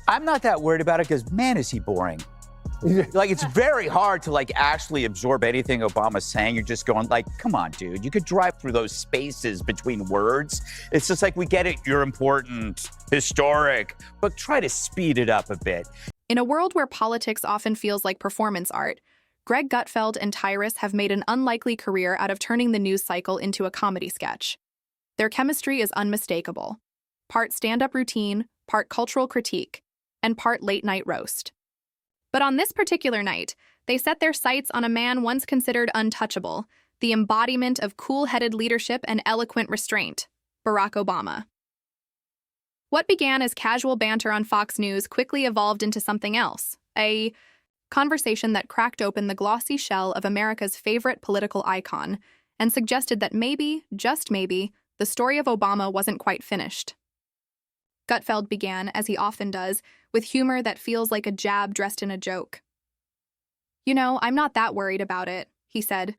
I'm not that worried about it because, man, is he boring. Like, it's very hard to, actually absorb anything Obama's saying. You're just going, come on, dude. You could drive through those spaces between words. It's just we get it. You're important, historic, but try to speed it up a bit. In a world where politics often feels like performance art, Greg Gutfeld and Tyrus have made an unlikely career out of turning the news cycle into a comedy sketch. Their chemistry is unmistakable. Part stand-up routine, part cultural critique, and part late-night roast. But on this particular night, they set their sights on a man once considered untouchable, the embodiment of cool-headed leadership and eloquent restraint, Barack Obama. What began as casual banter on Fox News quickly evolved into something else, a conversation that cracked open the glossy shell of America's favorite political icon and suggested that maybe, just maybe, the story of Obama wasn't quite finished. Gutfeld began, as he often does, with humor that feels like a jab dressed in a joke. I'm not that worried about it, he said.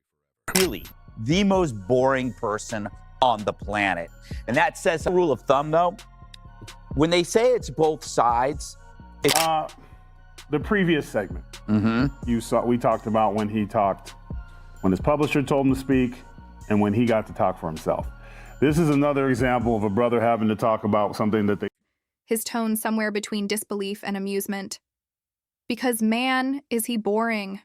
Really, the most boring person on the planet. And that says a rule of thumb, though. When they say it's both sides, the previous segment, we talked about when his publisher told him to speak, and when he got to talk for himself. This is another example of a brother having to talk about something that they... His tone somewhere between disbelief and amusement. Because, man, is he boring.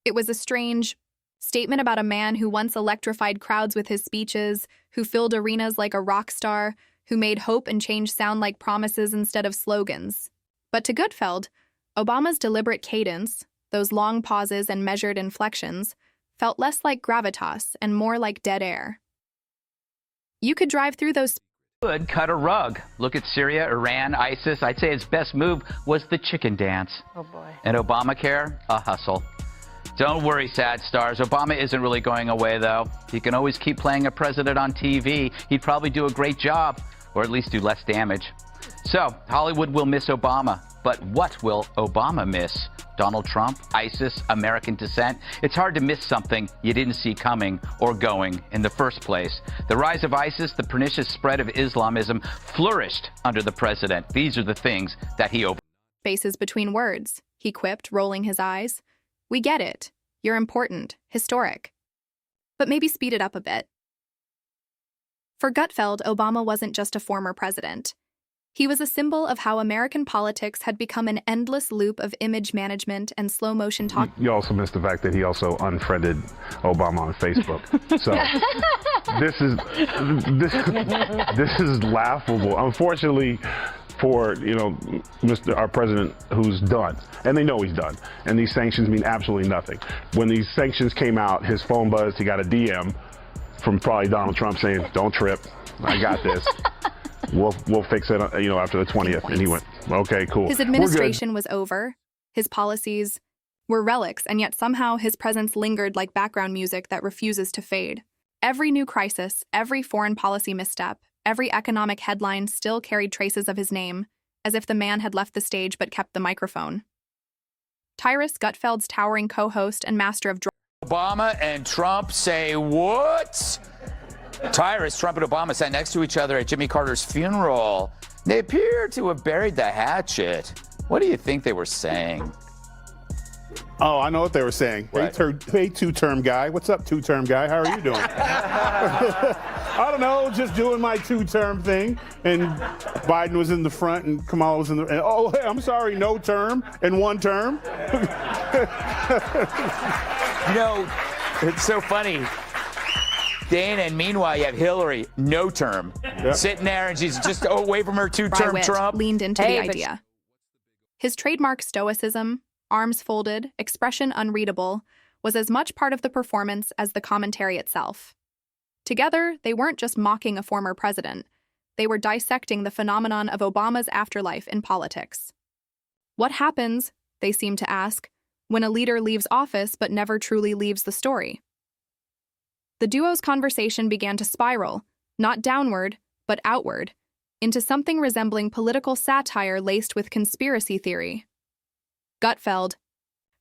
It was a strange statement about a man who once electrified crowds with his speeches, who filled arenas like a rock star, who made hope and change sound like promises instead of slogans. But to Gutfeld, Obama's deliberate cadence, those long pauses and measured inflections, felt less like gravitas and more like dead air. You could drive through those... Could cut a rug. Look at Syria, Iran, ISIS. I'd say his best move was the chicken dance. Oh, boy. And Obamacare, a hustle. Don't worry, sad stars. Obama isn't really going away, though. He can always keep playing a president on TV. He'd probably do a great job, or at least do less damage. So, Hollywood will miss Obama. But what will Obama miss? Donald Trump, ISIS, American dissent? It's hard to miss something you didn't see coming or going in the first place. The rise of ISIS, the pernicious spread of Islamism, flourished under the president. These are the things that he overlooked. Spaces between words, he quipped, rolling his eyes. We get it. You're important, historic. But maybe speed it up a bit. For Gutfeld, Obama wasn't just a former president. He was a symbol of how American politics had become an endless loop of image management and slow-motion talk. You also missed the fact that he also unfriended Obama on Facebook. So this is laughable. Unfortunately for, our president, who's done, and they know he's done, and these sanctions mean absolutely nothing. When these sanctions came out, his phone buzzed, he got a DM from probably Donald Trump saying, "Don't trip, I got this. We'll fix it, after the 20th. And he went, okay, cool. His administration was over. His policies were relics, and yet somehow his presence lingered like background music that refuses to fade. Every new crisis, every foreign policy misstep, every economic headline still carried traces of his name, as if the man had left the stage but kept the microphone. Tyrus, Gutfeld's towering co-host and master of Obama and Trump say what? Tyrus, Trump, and Obama sat next to each other at Jimmy Carter's funeral. They appear to have buried the hatchet. What do you think they were saying? Oh, I know what they were saying. Hey, two-term guy. What's up, two-term guy? How are you doing? I don't know, just doing my two-term thing. And Biden was in the front, and Kamala was in the... And, oh, hey, I'm sorry, no term and one term. It's so funny. Dana, and meanwhile, you have Hillary, no term, sitting there, and she's just away from her two-term Trump. Leaned into the idea. His trademark stoicism, arms folded, expression unreadable, was as much part of the performance as the commentary itself. Together, they weren't just mocking a former president. They were dissecting the phenomenon of Obama's afterlife in politics. What happens, they seemed to ask, when a leader leaves office but never truly leaves the story? The duo's conversation began to spiral, not downward, but outward, into something resembling political satire laced with conspiracy theory. Gutfeld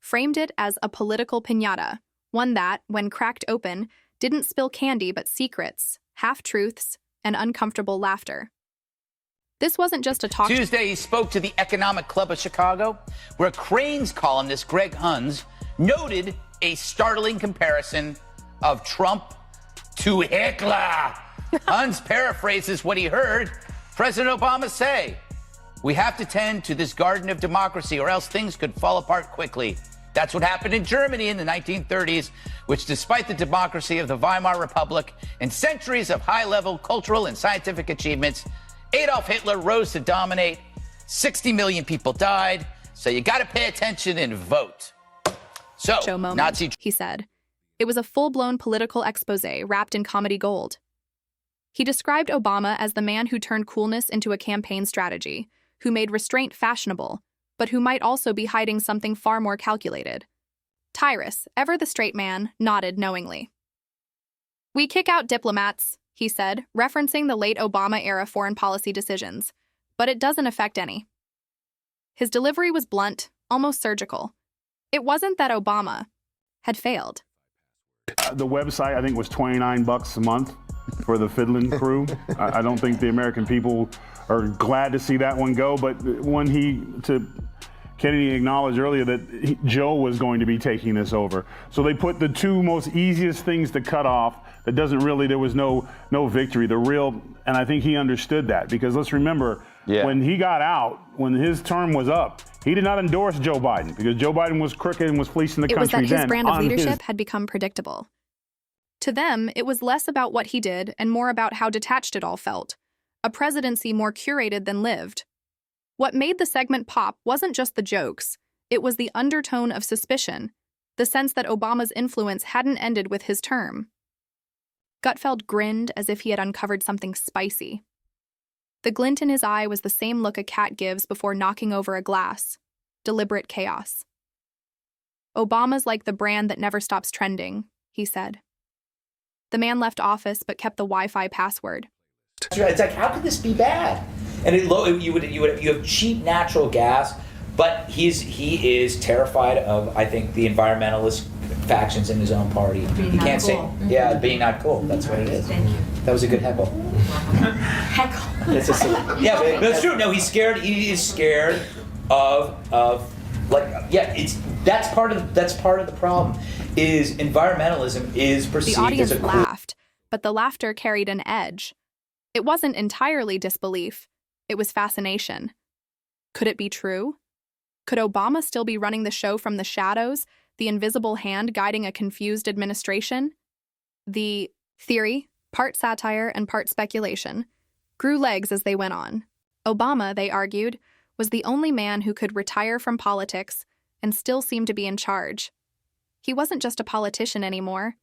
framed it as a political piñata, one that, when cracked open, didn't spill candy but secrets, half-truths, and uncomfortable laughter. This wasn't just a talk. Tuesday, he spoke to the Economic Club of Chicago, where Crain's columnist Greg Huns noted a startling comparison of Trump to Hitler. Huns paraphrases what he heard President Obama say. We have to tend to this garden of democracy or else things could fall apart quickly. That's what happened in Germany in the 1930s, which despite the democracy of the Weimar Republic and centuries of high-level cultural and scientific achievements, Adolf Hitler rose to dominate. 60 million people died. So you got to pay attention and vote. So, Show moment, Nazi, he said. It was a full-blown political expose wrapped in comedy gold. He described Obama as the man who turned coolness into a campaign strategy, who made restraint fashionable, but who might also be hiding something far more calculated. Tyrus, ever the straight man, nodded knowingly. We kick out diplomats, he said, referencing the late Obama-era foreign policy decisions, but it doesn't affect any. His delivery was blunt, almost surgical. It wasn't that Obama had failed. The website, I think, was $29 a month for the fiddling crew. I don't think the American people are glad to see that one go, but when Kennedy acknowledged earlier that Joe was going to be taking this over. So they put the two most easiest things to cut off that there was no victory, and I think he understood that, because let's remember, when he got out, when his term was up, he did not endorse Joe Biden because Joe Biden was crooked and was fleecing the country then. It was that his brand of leadership had become predictable. To them, it was less about what he did and more about how detached it all felt. A presidency more curated than lived. What made the segment pop wasn't just the jokes. It was the undertone of suspicion, the sense that Obama's influence hadn't ended with his term. Gutfeld grinned as if he had uncovered something spicy. The glint in his eye was the same look a cat gives before knocking over a glass. Deliberate chaos. Obama's like the brand that never stops trending, he said. The man left office but kept the Wi-Fi password. It's like, how could this be bad? And you have cheap natural gas, but he is terrified of, I think, the environmentalist factions in his own party. Being he not can't cool. say, yeah, being not cool. That's what it is. Thank you. That was a good heckle. Heckle. It's just, yeah, but it's true. No, he's scared. He is scared of that's part of the problem. Is environmentalism is perceived The audience as a cool. laughed, but the laughter carried an edge. It wasn't entirely disbelief. It was fascination. Could it be true? Could Obama still be running the show from the shadows, the invisible hand guiding a confused administration? The theory, part satire and part speculation, grew legs as they went on. Obama, they argued, was the only man who could retire from politics and still seem to be in charge. He wasn't just a politician anymore.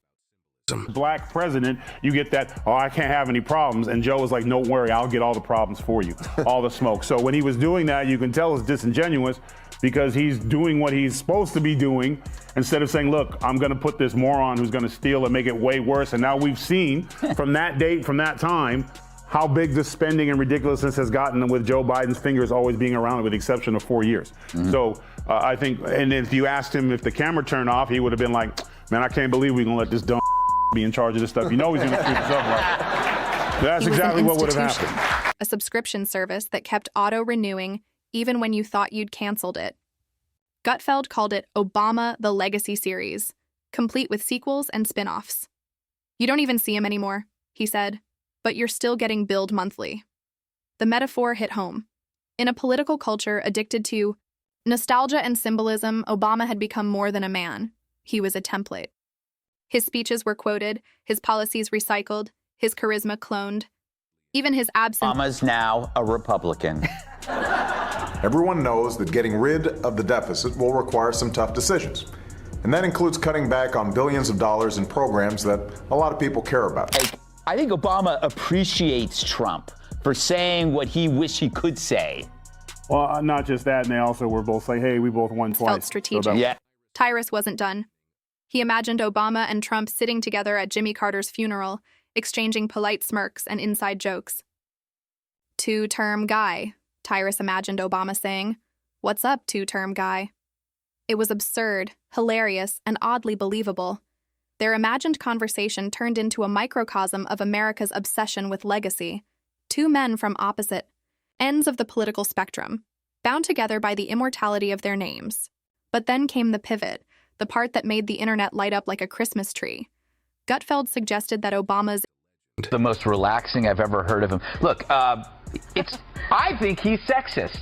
Black president, you get that, oh, I can't have any problems. And Joe was like, don't worry, I'll get all the problems for you, all the smoke. So when he was doing that, you can tell it's disingenuous because he's doing what he's supposed to be doing instead of saying, look, I'm going to put this moron who's going to steal and make it way worse. And now we've seen from that date, from that time, how big the spending and ridiculousness has gotten with Joe Biden's fingers always being around with the exception of 4 years. Mm-hmm. So I think, and if you asked him if the camera turned off, he would have been like, man, I can't believe we're going to let this dumb be in charge of this stuff. You know he's going to screw this up. Right? That's exactly what would have happened. A subscription service that kept auto-renewing even when you thought you'd canceled it. Gutfeld called it Obama the Legacy Series, complete with sequels and spin-offs. You don't even see him anymore, he said, but you're still getting billed monthly. The metaphor hit home. In a political culture addicted to nostalgia and symbolism, Obama had become more than a man. He was a template. His speeches were quoted, his policies recycled, his charisma cloned. Even his absence. Obama's now a Republican. Everyone knows that getting rid of the deficit will require some tough decisions. And that includes cutting back on billions of dollars in programs that a lot of people care about. I think Obama appreciates Trump for saying what he wished he could say. Well, not just that, and they also were both like, hey, we both won twice. Felt strategic. Yeah. Tyrus wasn't done. He imagined Obama and Trump sitting together at Jimmy Carter's funeral, exchanging polite smirks and inside jokes. Two-term guy, Tyrus imagined Obama saying. What's up, two-term guy? It was absurd, hilarious, and oddly believable. Their imagined conversation turned into a microcosm of America's obsession with legacy. Two men from opposite ends of the political spectrum, bound together by the immortality of their names. But then came the pivot, the part that made the internet light up like a Christmas tree. Gutfeld suggested that Obama's the most relaxing I've ever heard of him. Look, I think he's sexist.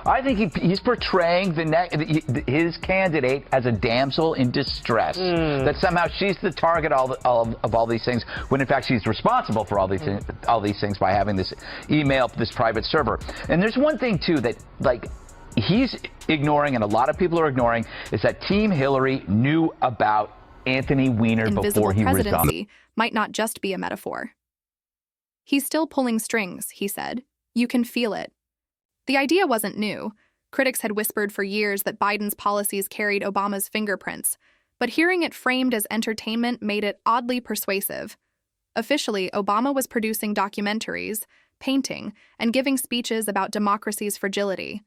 I think he's portraying his candidate as a damsel in distress. That somehow she's the target of all these things, when in fact she's responsible for all these things by having this email, this private server. And there's one thing too that he's ignoring, and a lot of people are ignoring, is that Team Hillary knew about Anthony Weiner before he resigned. Might not just be a metaphor. He's still pulling strings, he said. You can feel it. The idea wasn't new. Critics had whispered for years that Biden's policies carried Obama's fingerprints, but hearing it framed as entertainment made it oddly persuasive. Officially, Obama was producing documentaries, painting, and giving speeches about democracy's fragility.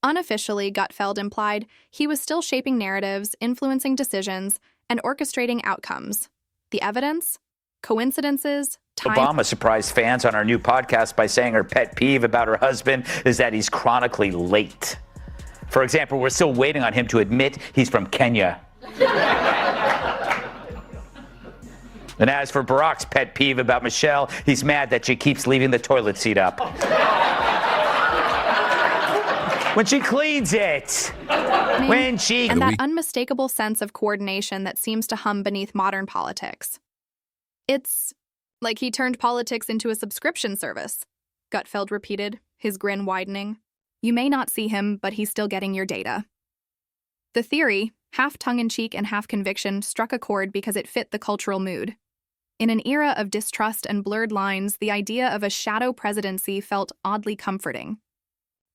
Unofficially, Gutfeld implied he was still shaping narratives, influencing decisions, and orchestrating outcomes. The evidence? Coincidences? Obama surprised fans on our new podcast by saying her pet peeve about her husband is that he's chronically late. For example, we're still waiting on him to admit he's from Kenya. And as for Barack's pet peeve about Michelle, he's mad that she keeps leaving the toilet seat up. When she cleans it. And that unmistakable sense of coordination that seems to hum beneath modern politics. It's like he turned politics into a subscription service, Gutfeld repeated, his grin widening. You may not see him, but he's still getting your data. The theory, half tongue-in-cheek and half conviction, struck a chord because it fit the cultural mood. In an era of distrust and blurred lines, the idea of a shadow presidency felt oddly comforting.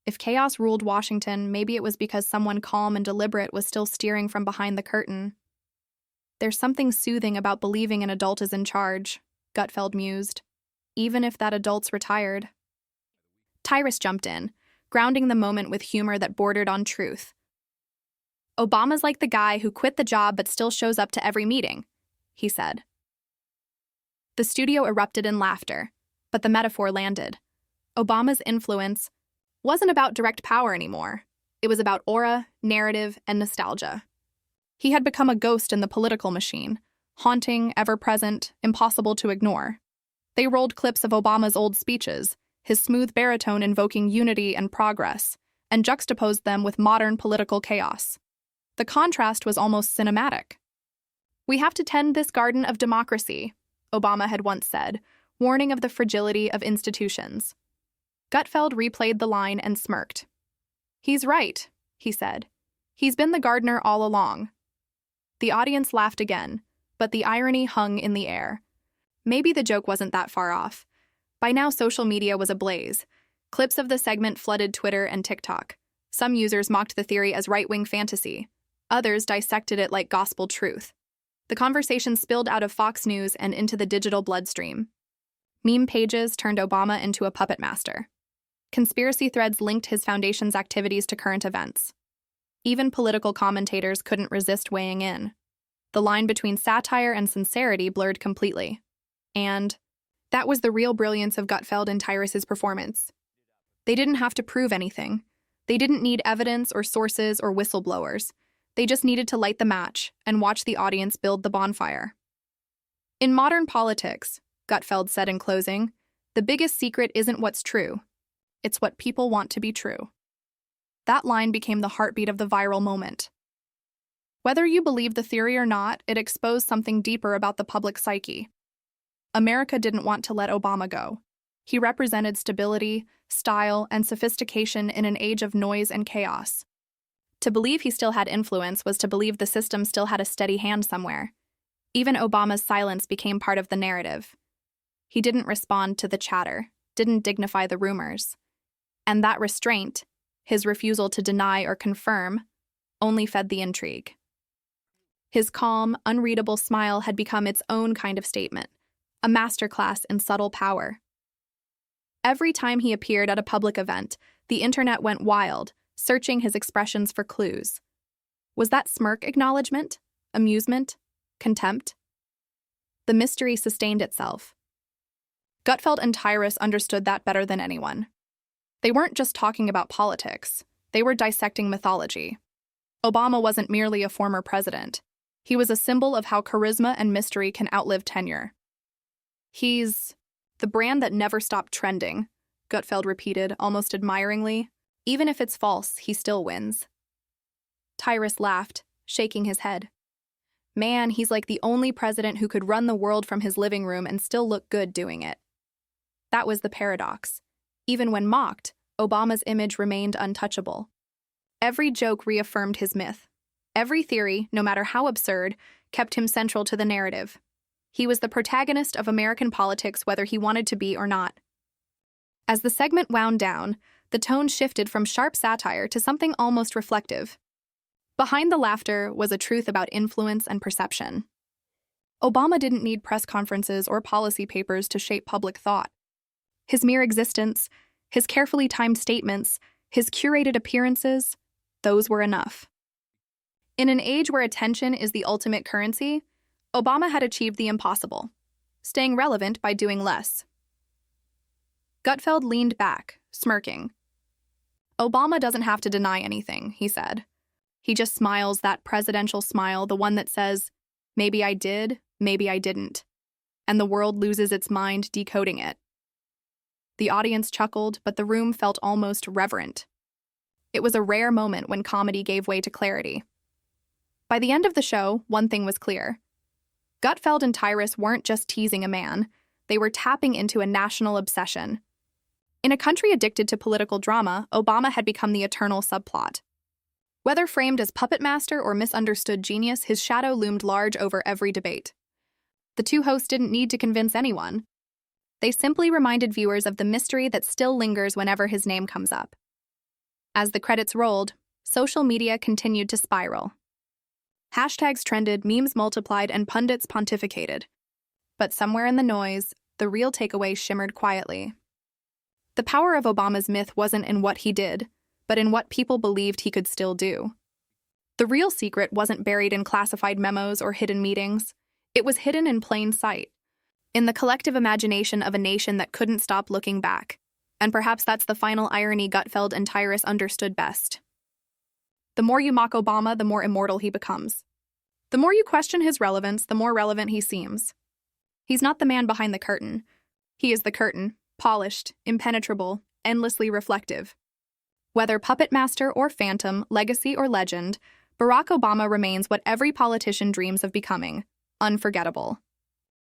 If chaos ruled Washington, maybe it was because someone calm and deliberate was still steering from behind the curtain. There's something soothing about believing an adult is in charge, Gutfeld mused, even if that adult's retired. Tyrus jumped in, grounding the moment with humor that bordered on truth. Obama's like the guy who quit the job but still shows up to every meeting, he said. The studio erupted in laughter, but the metaphor landed. Obama's influence wasn't about direct power anymore. It was about aura, narrative, and nostalgia. He had become a ghost in the political machine, haunting, ever-present, impossible to ignore. They rolled clips of Obama's old speeches, his smooth baritone invoking unity and progress, and juxtaposed them with modern political chaos. The contrast was almost cinematic. We have to tend this garden of democracy, Obama had once said, warning of the fragility of institutions. Gutfeld replayed the line and smirked. He's right, he said. He's been the gardener all along. The audience laughed again, but the irony hung in the air. Maybe the joke wasn't that far off. By now, social media was ablaze. Clips of the segment flooded Twitter and TikTok. Some users mocked the theory as right-wing fantasy. Others dissected it like gospel truth. The conversation spilled out of Fox News and into the digital bloodstream. Meme pages turned Obama into a puppet master. Conspiracy threads linked his foundation's activities to current events. Even political commentators couldn't resist weighing in. The line between satire and sincerity blurred completely. And that was the real brilliance of Gutfeld and Tyrus's performance. They didn't have to prove anything. They didn't need evidence or sources or whistleblowers. They just needed to light the match and watch the audience build the bonfire. In modern politics, Gutfeld said in closing, the biggest secret isn't what's true. It's what people want to be true. That line became the heartbeat of the viral moment. Whether you believe the theory or not, it exposed something deeper about the public psyche. America didn't want to let Obama go. He represented stability, style, and sophistication in an age of noise and chaos. To believe he still had influence was to believe the system still had a steady hand somewhere. Even Obama's silence became part of the narrative. He didn't respond to the chatter, didn't dignify the rumors. And that restraint, his refusal to deny or confirm, only fed the intrigue. His calm, unreadable smile had become its own kind of statement, a masterclass in subtle power. Every time he appeared at a public event, the internet went wild, searching his expressions for clues. Was that smirk acknowledgement? Amusement? Contempt? The mystery sustained itself. Gutfeld and Tyrus understood that better than anyone. They weren't just talking about politics. They were dissecting mythology. Obama wasn't merely a former president. He was a symbol of how charisma and mystery can outlive tenure. He's the brand that never stopped trending, Gutfeld repeated, almost admiringly. Even if it's false, he still wins. Tyrus laughed, shaking his head. Man, he's like the only president who could run the world from his living room and still look good doing it. That was the paradox. Even when mocked, Obama's image remained untouchable. Every joke reaffirmed his myth. Every theory, no matter how absurd, kept him central to the narrative. He was the protagonist of American politics whether he wanted to be or not. As the segment wound down, the tone shifted from sharp satire to something almost reflective. Behind the laughter was a truth about influence and perception. Obama didn't need press conferences or policy papers to shape public thought. His mere existence, his carefully timed statements, his curated appearances, those were enough. In an age where attention is the ultimate currency, Obama had achieved the impossible, staying relevant by doing less. Gutfeld leaned back, smirking. Obama doesn't have to deny anything, he said. He just smiles that presidential smile, the one that says, maybe I did, maybe I didn't, and the world loses its mind decoding it. The audience chuckled, but the room felt almost reverent. It was a rare moment when comedy gave way to clarity. By the end of the show, one thing was clear. Gutfeld and Tyrus weren't just teasing a man, they were tapping into a national obsession. In a country addicted to political drama, Obama had become the eternal subplot. Whether framed as puppet master or misunderstood genius, his shadow loomed large over every debate. The two hosts didn't need to convince anyone. They simply reminded viewers of the mystery that still lingers whenever his name comes up. As the credits rolled, social media continued to spiral. Hashtags trended, memes multiplied, and pundits pontificated. But somewhere in the noise, the real takeaway shimmered quietly. The power of Obama's myth wasn't in what he did, but in what people believed he could still do. The real secret wasn't buried in classified memos or hidden meetings. It was hidden in plain sight, in the collective imagination of a nation that couldn't stop looking back. And perhaps that's the final irony Gutfeld and Tyrus understood best. The more you mock Obama, the more immortal he becomes. The more you question his relevance, the more relevant he seems. He's not the man behind the curtain. He is the curtain, polished, impenetrable, endlessly reflective. Whether puppet master or phantom, legacy or legend, Barack Obama remains what every politician dreams of becoming: unforgettable.